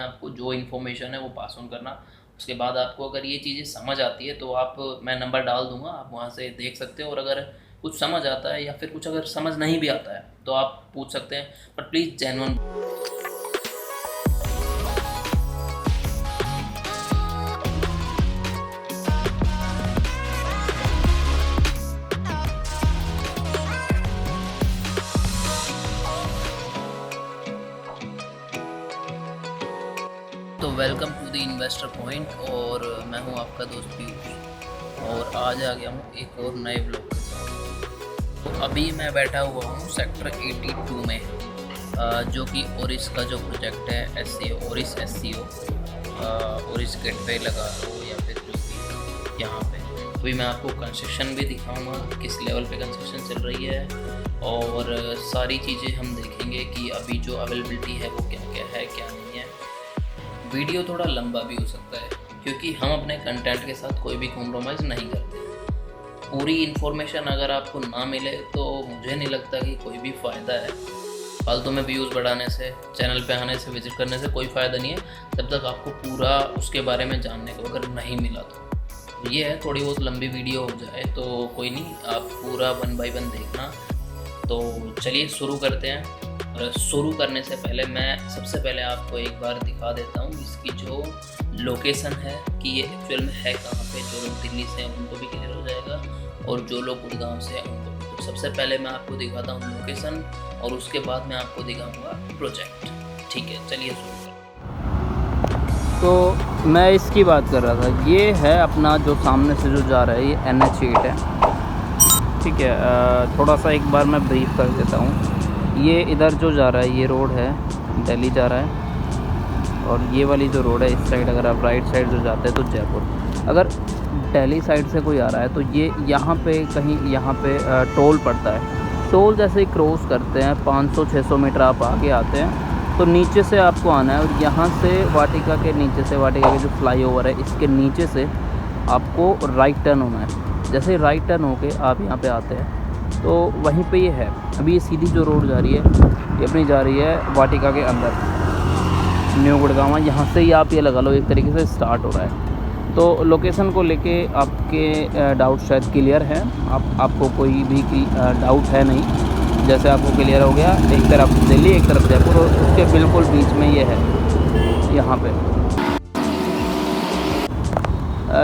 आपको जो इन्फॉर्मेशन है वो पास ऑन करना। उसके बाद आपको अगर ये चीज़ें समझ आती है तो आप, मैं नंबर डाल दूंगा, आप वहाँ से देख सकते हो। और अगर कुछ समझ आता है या फिर कुछ अगर समझ नहीं भी आता है तो आप पूछ सकते हैं, बट प्लीज़ जेन्युइन। तो welcome to the investor point, और मैं हूं आपका दोस्त पीयूष, और आज आ गया हूं एक और नए ब्लॉग के साथ। तो अभी मैं बैठा हुआ हूं सेक्टर 82 में, जो कि ओरिस का जो प्रोजेक्ट है, SEO ओरिस SEO, ओरिस गेटवे लगा लो या फिर जो भी यहाँ पे। तो अभी मैं आपको कंस्ट्रक्शन भी दिखाऊंगा, किस लेवल पे कंस्ट्रक्शन चल रही है, और सारी चीज़ें हम देखेंगे कि अभी जो अवेलेबिलिटी है वो क्या क्या है क्या नहीं है। वीडियो थोड़ा लंबा भी हो सकता है क्योंकि हम अपने कंटेंट के साथ कोई भी कॉम्प्रोमाइज़ नहीं करते। पूरी इन्फॉर्मेशन अगर आपको ना मिले तो मुझे नहीं लगता कि कोई भी फ़ायदा है। फालतू में व्यूज़ बढ़ाने से, चैनल पे आने से, विजिट करने से कोई फ़ायदा नहीं है जब तक आपको पूरा उसके बारे में जानने को अगर नहीं मिला। तो ये है, थोड़ी बहुत लंबी वीडियो हो जाए तो कोई नहीं, आप पूरा 1 बाय 1 देखना। तो चलिए शुरू करते हैं। शुरू करने से पहले मैं सबसे पहले आपको एक बार दिखा देता हूँ इसकी जो लोकेशन है कि ये एक्चुअल में है कहाँ पे। जो लोग दिल्ली से हैं उनको भी क्लियर हो जाएगा, और जो लोग गुड़गांव से हैं उनको भी। तो सबसे पहले मैं आपको दिखाता हूँ लोकेशन, और उसके बाद मैं आपको दिखाऊँगा प्रोजेक्ट। ठीक है, चलिए शुरू करते। तो मैं इसकी बात कर रहा था, ये है अपना जो सामने से जो जा रहा है, ये NH8 है। ठीक है, थोड़ा सा एक बार मैं ब्रीफ कर देता हूँ। ये इधर जो जा रहा है ये रोड है, दिल्ली जा रहा है, और ये वाली जो रोड है इस साइड, अगर आप राइट साइड जो जाते हैं तो जयपुर। अगर दिल्ली साइड से कोई आ रहा है तो ये यहाँ पे कहीं यहाँ पे टोल पड़ता है। टोल जैसे ही क्रॉस करते हैं 500-600 मीटर आप आगे आते हैं तो नीचे से आपको आना है, और यहाँ से वाटिका के नीचे से, वाटिका के जो फ्लाईओवर है इसके नीचे से आपको राइट टर्न होना है। जैसे राइट टर्न होके आप यहाँ पे आते हैं तो वहीं पे ये है। अभी ये सीधी जो रोड जा रही है ये अपनी जा रही है वाटिका के अंदर, न्यू गुड़गांव। यहाँ से ही आप ये लगा लो एक तरीके से स्टार्ट हो रहा है। तो लोकेशन को लेके आपके डाउट शायद क्लियर है, आपको कोई भी डाउट है नहीं। जैसे आपको क्लियर हो गया, एक तरफ दिल्ली एक तरफ जयपुर, और उसके बिल्कुल बीच में ये है यहाँ पे।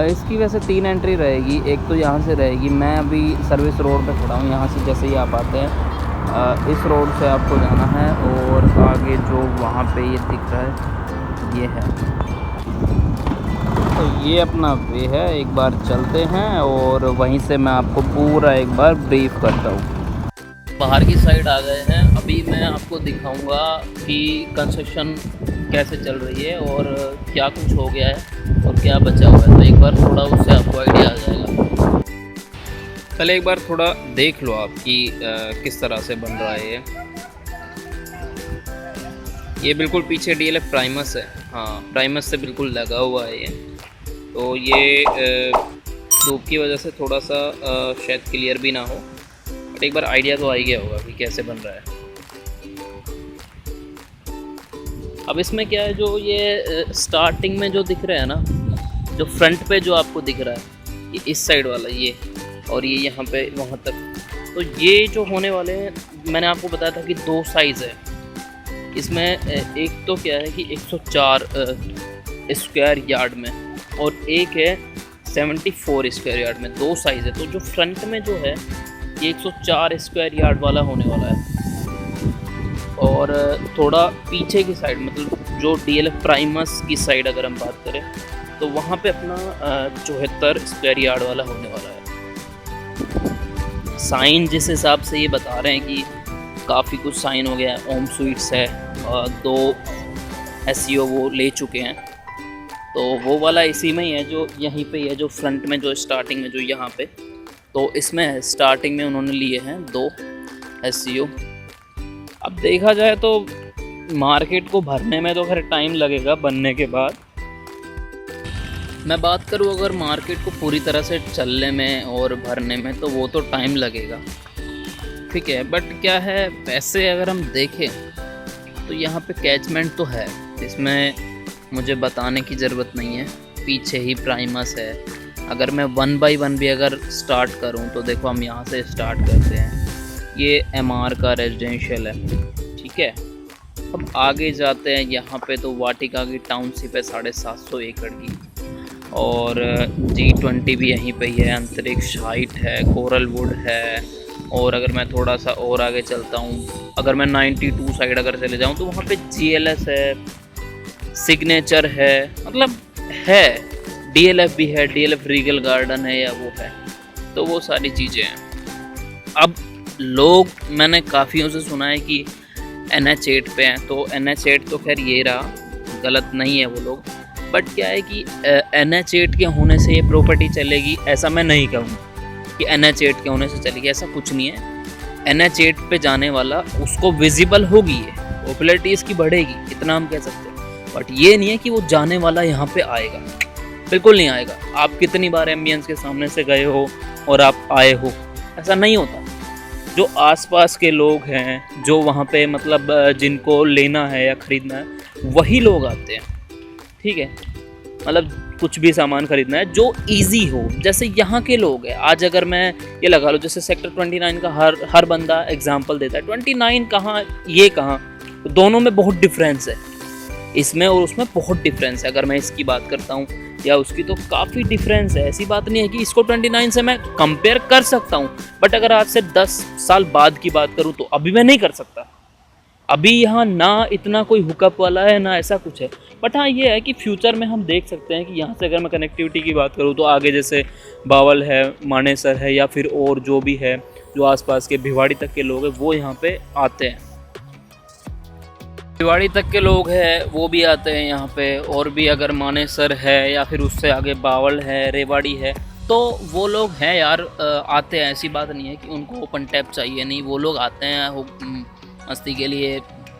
इसकी वैसे 3 एंट्री रहेगी। एक तो यहाँ से रहेगी, मैं अभी सर्विस रोड पे खड़ा हूँ, यहाँ से जैसे ही आप आते हैं इस रोड से आपको जाना है, और आगे जो वहाँ पे ये दिख रहा है ये है। तो ये अपना वे है, एक बार चलते हैं और वहीं से मैं आपको पूरा एक बार ब्रीफ करता हूँ। बाहर की साइड आ गए हैं। अभी मैं आपको दिखाऊंगा कि कंस्ट्रक्शन कैसे चल रही है और क्या कुछ हो गया है और क्या बचा हुआ है। तो एक बार थोड़ा उससे आपको आइडिया आ जाएगा। पहले एक बार थोड़ा देख लो आप कि किस तरह से बन रहा है ये बिल्कुल पीछे DLF प्राइमस है। हाँ, प्राइमस से बिल्कुल लगा हुआ है ये। तो ये धूप की वजह से थोड़ा सा शायद क्लियर भी ना हो, बट एक बार आइडिया तो आ ही गया होगा कि कैसे बन रहा है। अब इसमें क्या है, जो ये स्टार्टिंग में जो दिख रहा है ना, जो फ्रंट पे जो आपको दिख रहा है ये इस साइड वाला ये, और ये यहाँ पे वहाँ तक, तो ये जो होने वाले हैं, मैंने आपको बताया था कि 2 साइज़ है इसमें। एक तो क्या है कि 104 स्क्वायर यार्ड में, और एक है 74 स्क्वायर यार्ड में। 2 साइज़ है। तो जो फ्रंट में जो है ये 104 स्क्वायर यार्ड वाला होने वाला है, और थोड़ा पीछे की साइड, मतलब जो DLF प्राइमस की साइड अगर हम बात करें तो वहाँ पे अपना 74 स्क्वायर यार्ड वाला होने वाला है। साइन जिस हिसाब से ये बता रहे हैं कि काफ़ी कुछ साइन हो गया है। ओम स्वीट्स है, 2 SEO वो ले चुके हैं, तो वो वाला इसी में ही है, जो यहीं पे है, जो फ्रंट में जो स्टार्टिंग में जो यहाँ पे, तो इसमें स्टार्टिंग में उन्होंने लिए हैं 2 SEO। अब देखा जाए तो मार्केट को भरने में तो खैर टाइम लगेगा बनने के बाद। मैं बात करूँ अगर मार्केट को पूरी तरह से चलने में और भरने में, तो वो तो टाइम लगेगा, ठीक है। बट क्या है, वैसे अगर हम देखें तो यहाँ पे कैचमेंट तो है, इसमें मुझे बताने की ज़रूरत नहीं है, पीछे ही प्राइमस है। अगर मैं 1 बाई 1 भी अगर स्टार्ट करूं तो देखो हम यहाँ से स्टार्ट करते हैं। ये MR का रेजिडेंशियल है, ठीक है। अब आगे जाते हैं, यहाँ पे तो वाटिका की टाउनशिप है 750 एकड़ की, और G20 भी यहीं पे ही है, अंतरिक्ष हाइट है, कोरल वुड है। और अगर मैं थोड़ा सा और आगे चलता हूँ, अगर मैं 92 साइड अगर चले जाऊँ तो वहाँ पे GLS है, सिग्नेचर है, मतलब है, DLF भी है, DLF रीगल गार्डन है या वो है, तो वो सारी चीज़ें हैं। अब लोग, मैंने काफ़ियों से सुना है कि NH8 पे हैं, तो NH8 तो खैर ये रहा, गलत नहीं है वो लोग, बट क्या है कि NH8 के होने से ये प्रॉपर्टी चलेगी ऐसा मैं नहीं कहूँगा कि NH8 के होने से चलेगी, ऐसा कुछ नहीं है। NH8 पे जाने वाला उसको विजिबल होगी, ये पॉपुलैरिटी इसकी बढ़ेगी, इतना हम कह सकते हैं, बट ये नहीं है कि वो जाने वाला यहाँ पे आएगा, बिल्कुल नहीं आएगा। आप कितनी बार एम्बियंस के सामने से गए हो और आप आए हो, ऐसा नहीं होता। जो आसपास के लोग हैं, जो वहाँ पे मतलब जिनको लेना है या ख़रीदना है, वही लोग आते हैं, ठीक है। मतलब कुछ भी सामान खरीदना है जो इजी हो, जैसे यहाँ के लोग हैं। आज अगर मैं ये लगा लो, जैसे सेक्टर 29 का हर बंदा एग्जांपल देता है, 29 कहाँ, ये कहाँ, तो दोनों में बहुत डिफरेंस है, इसमें और उसमें बहुत डिफरेंस है। अगर मैं इसकी बात करता हूँ या उसकी, तो काफ़ी डिफरेंस है। ऐसी बात नहीं है कि इसको 29 से मैं कंपेयर कर सकता हूँ, बट अगर आज से 10 साल बाद की बात करूँ तो अभी मैं नहीं कर सकता। अभी यहाँ ना इतना कोई हुकअप वाला है, ना ऐसा कुछ है, बट हाँ ये है कि फ्यूचर में हम देख सकते हैं कि यहाँ से अगर मैं कनेक्टिविटी की बात करूँ तो आगे जैसे बावल है, मानेसर है, या फिर और जो भी है, जो आसपास के भिवाड़ी तक के लोग हैं वो यहाँ पे आते हैं। भिवाड़ी तक के लोग हैं वो भी आते हैं यहाँ पे, और भी अगर मानेसर है या फिर उससे आगे बावल है, रेवाड़ी है, तो वो लोग हैं यार, आते हैं। ऐसी बात नहीं है कि उनको ओपन टैप चाहिए, नहीं, वो लोग आते हैं मस्ती के लिए,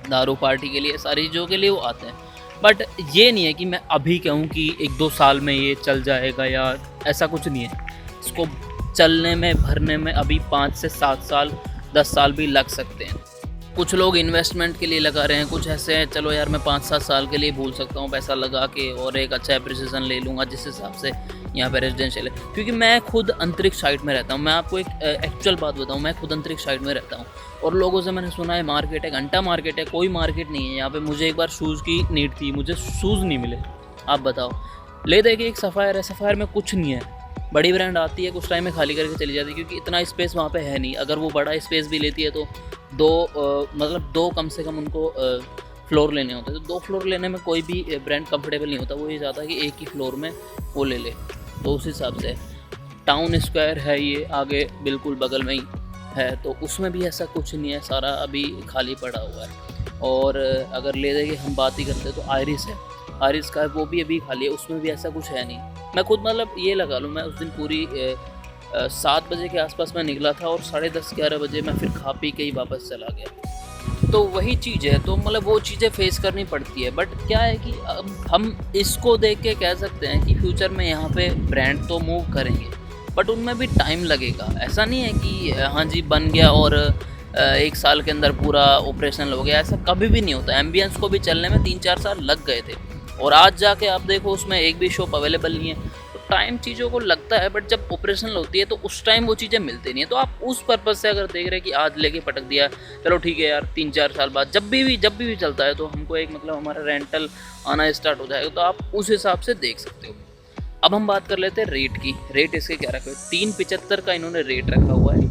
दारू पार्टी के लिए, सारी चीज़ों के लिए वो आते हैं। बट ये नहीं है कि मैं अभी कहूँ कि 1-2 साल में ये चल जाएगा, या ऐसा कुछ नहीं है। इसको चलने में, भरने में अभी 5 से 7 साल, 10 साल भी लग सकते हैं। कुछ लोग इन्वेस्टमेंट के लिए लगा रहे हैं, कुछ ऐसे हैं चलो यार मैं 5-7 साल के लिए भूल सकता हूँ पैसा लगा के, और एक अच्छा एप्रिसिएशन ले लूँगा जिस हिसाब से यहाँ पे रेजिडेंशियल है। क्योंकि मैं खुद अंतरिक्ष साइड में रहता हूँ, मैं आपको एक एक्चुअल बात बताऊँ, मैं खुद अंतरिक्ष साइड में रहता हूँ, और लोगों से मैंने सुना है मार्केट है, घंटा मार्केट है, कोई मार्केट नहीं है यहाँ पे। मुझे एक बार शूज़ की नीड थी, मुझे शूज़ नहीं मिले, आप बताओ। ले दे के एक सफ़ायर है, सफ़ायर में कुछ नहीं है, बड़ी ब्रांड आती है, कुछ टाइम में खाली करके चली जाती है, क्योंकि इतना स्पेस वहाँ पे है नहीं। अगर वो बड़ा स्पेस भी लेती है तो दो कम से कम उनको फ्लोर लेने होते हैं, तो 2 फ्लोर लेने में कोई भी ब्रांड कंफर्टेबल नहीं होता। वो ये चाहता है कि एक ही फ्लोर में वो ले ले, तो उस हिसाब से टाउन स्क्वायर है ये आगे बिल्कुल बगल में ही है, तो उसमें भी ऐसा कुछ नहीं है, सारा अभी खाली पड़ा हुआ है। और अगर ले दे के हम बात ही करते हैं तो आयरिस है, आयरिस का है, वो भी अभी खाली है, उसमें भी ऐसा कुछ है नहीं। मैं खुद मतलब ये लगा लूँ, मैं उस दिन पूरी 7 बजे के आसपास मैं निकला था, और 10:30-11 बजे मैं फिर खा पी के ही वापस चला गया। तो वही चीज़ है, तो मतलब वो चीज़ें फेस करनी पड़ती है। बट क्या है कि अब हम इसको देख के कह सकते हैं कि फ्यूचर में यहाँ पे ब्रांड तो मूव करेंगे, बट उनमें भी टाइम लगेगा। ऐसा नहीं है कि हाँ जी बन गया और 1 साल के अंदर पूरा ऑपरेशनल हो गया, ऐसा कभी भी नहीं होता। एम्बियंस को भी चलने में 3-4 साल लग गए थे, और आज जाके आप देखो उसमें एक भी शॉप अवेलेबल नहीं है। तो टाइम चीज़ों को लगता है, बट जब ऑपरेशनल होती है तो उस टाइम वो चीज़ें मिलती नहीं है। तो आप उस पर्पज़ से अगर देख रहे हैं कि आज लेके पटक दिया, चलो ठीक है यार, 3-4 साल बाद जब भी चलता है तो हमको एक मतलब हमारा रेंटल आना स्टार्ट हो जाएगा, तो आप उस हिसाब से देख सकते हो। अब हम बात कर लेते हैं रेट की। रेट इसके क्या रखा है, 375 का इन्होंने रेट रखा हुआ है,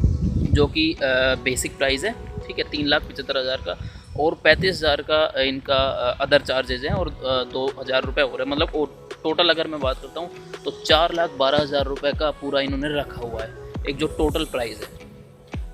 जो कि बेसिक प्राइस है, ठीक है, 3,75,000 का, और 35,000 का इनका अदर चार्जेज हैं, और 2,000 रुपये हो रहे हैं। मतलब और टोटल अगर मैं बात करता हूँ तो 4,12,000 रुपये का पूरा इन्होंने रखा हुआ है, एक जो टोटल प्राइस है।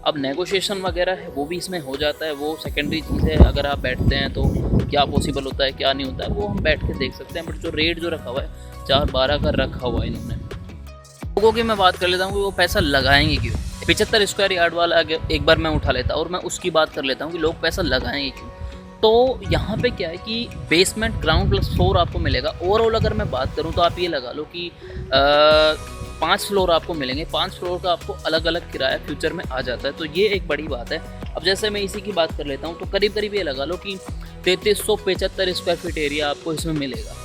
अब नेगोशिएशन वगैरह है वो भी इसमें हो जाता है, वो सेकेंडरी चीज़ है। अगर आप बैठते हैं तो क्या पॉसिबल होता है, क्या नहीं होता है, वो हम बैठ के देख सकते हैं। बट जो रेट जो रखा हुआ है 4,12 का रखा हुआ है इन्होंने। लोगों की मैं बात कर लेता हूँ कि वो पैसा लगाएंगे क्यों। 75 स्क्वायर यार्ड वाला एक बार मैं उठा लेता हूँ और मैं उसकी बात कर लेता हूँ कि लोग पैसा लगाएंगे क्यों। तो यहाँ पे क्या है कि बेसमेंट, ग्राउंड प्लस फ्लोर आपको मिलेगा। ओवरऑल अगर मैं बात करूँ तो आप ये लगा लो कि 5 फ्लोर आपको मिलेंगे। 5 फ्लोर का आपको अलग अलग किराया फ्यूचर में आ जाता है, तो ये एक बड़ी बात है। अब जैसे मैं इसी की बात कर लेता हूँ तो करीब करीब ये लगा लो कि 3375 स्क्वायर फीट एरिया आपको इसमें मिलेगा।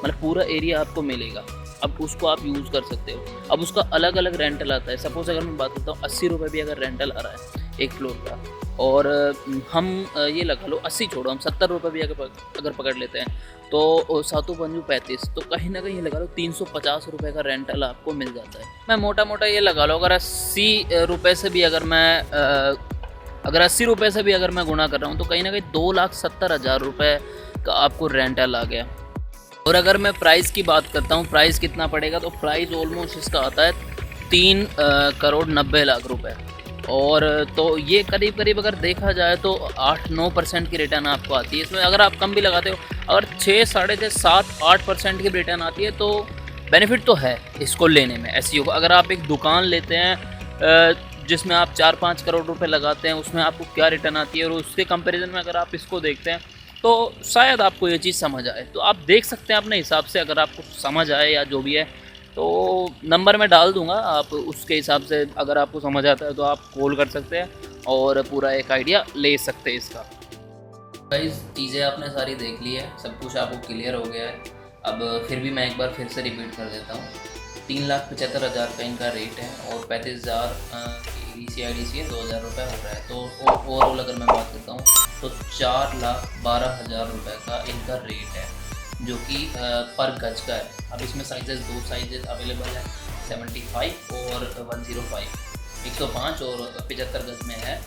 मतलब पूरा एरिया आपको मिलेगा। अब उसको आप यूज़ कर सकते हो। अब उसका अलग अलग रेंटल आता है। सपोज़ अगर मैं बात करता हूँ 80 रुपये भी अगर रेंटल आ रहा है एक फ्लोर का, और हम ये लगा लो 80 छोड़ो, हम 70 रुपये भी अगर पकड़ लेते हैं तो 7 पंजू 35, तो कहीं ना कहीं ये लगा लो 350 रुपये का रेंटल आपको मिल जाता है। मैं मोटा मोटा ये लगा लो अगर 80 रुपये से भी अगर मैं गुणा कर रहा हूँ तो कहीं ना कहीं 2,70,000 रुपये का आपको रेंटल आ गया। और अगर मैं प्राइस की बात करता हूँ, प्राइस कितना पड़ेगा, तो प्राइस ऑलमोस्ट इसका आता है 3,90,00,000 रुपए। और तो ये करीब करीब अगर देखा जाए तो 8-9% की रिटर्न आपको आती है इसमें। अगर आप कम भी लगाते हो, अगर 6, 6.5, 7, 8% की रिटर्न आती है तो बेनिफिट तो है इसको लेने में एसईओ का। अगर आप एक दुकान लेते हैं जिसमें आप 4-5 करोड़ रुपए लगाते हैं, उसमें आपको क्या रिटर्न आती है, और उसके कंपैरिजन में अगर आप इसको देखते हैं तो शायद आपको ये चीज़ समझ आए। तो आप देख सकते हैं अपने हिसाब से, अगर आपको समझ आए या जो भी है तो नंबर मैं डाल दूंगा, आप उसके हिसाब से अगर आपको समझ आता है तो आप कॉल कर सकते हैं और पूरा एक आइडिया ले सकते हैं इसका। गाइस चीज़ें आपने सारी देख ली है, सब कुछ आपको क्लियर हो गया है। अब फिर भी मैं एक बार फिर से रिपीट कर देता हूँ। 3,75,000 का इनका रेट है और 35,000 ECIDC है, 2,000 रुपये हो रहा है। तो ओवरऑल अगर मैं बात करता हूँ तो 4,12,000 रुपये का इनका रेट है, जो कि पर गज का है। अब इसमें साइजेस 2 साइजेस अवेलेबल है, 75 और 105, 105 और 75 गज में है।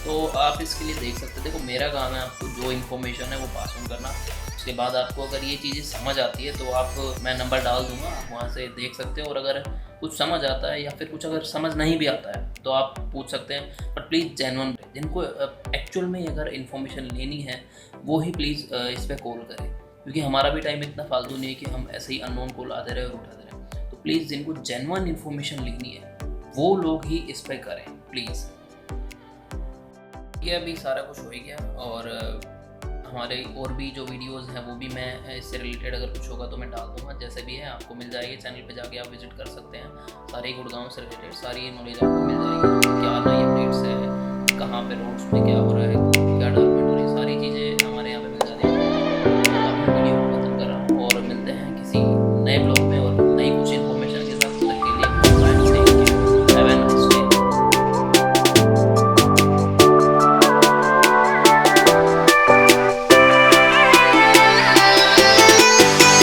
तो आप इसके लिए देख सकते हैं। देखो मेरा काम है आपको जो इन्फॉर्मेशन है वो पास ऑन करना। उसके बाद आपको अगर ये चीज़ें समझ आती है तो आप, मैं नंबर डाल दूंगा, आप वहाँ से देख सकते हो। और अगर कुछ समझ आता है या फिर कुछ अगर समझ नहीं भी आता है तो आप पूछ सकते हैं। बट प्लीज़ जेन्युइन, जिनको एक्चुअल में अगर इन्फॉर्मेशन लेनी है वो ही प्लीज़ इस पर कॉल करें, क्योंकि हमारा भी टाइम इतना फालतू नहीं है कि हम ऐसे ही अननोन कॉल आते रहे और उठाते रहे। तो प्लीज़ जिनको जेन्युइन इन्फॉर्मेशन लेनी है वो लोग ही इस पर करें प्लीज़। ये अभी सारा कुछ हो ही गया, और हमारे और भी जो वीडियोस हैं वो भी मैं इससे रिलेटेड अगर कुछ होगा तो मैं डाल दूंगा। जैसे भी है आपको मिल जाएगी, चैनल पे जाके आप विजिट कर सकते हैं। सारे गुड़गांव से रिलेटेड सारी नॉलेज आपको मिल जाएगी, क्या नई अपडेट्स है, कहाँ पे रोड्स पे क्या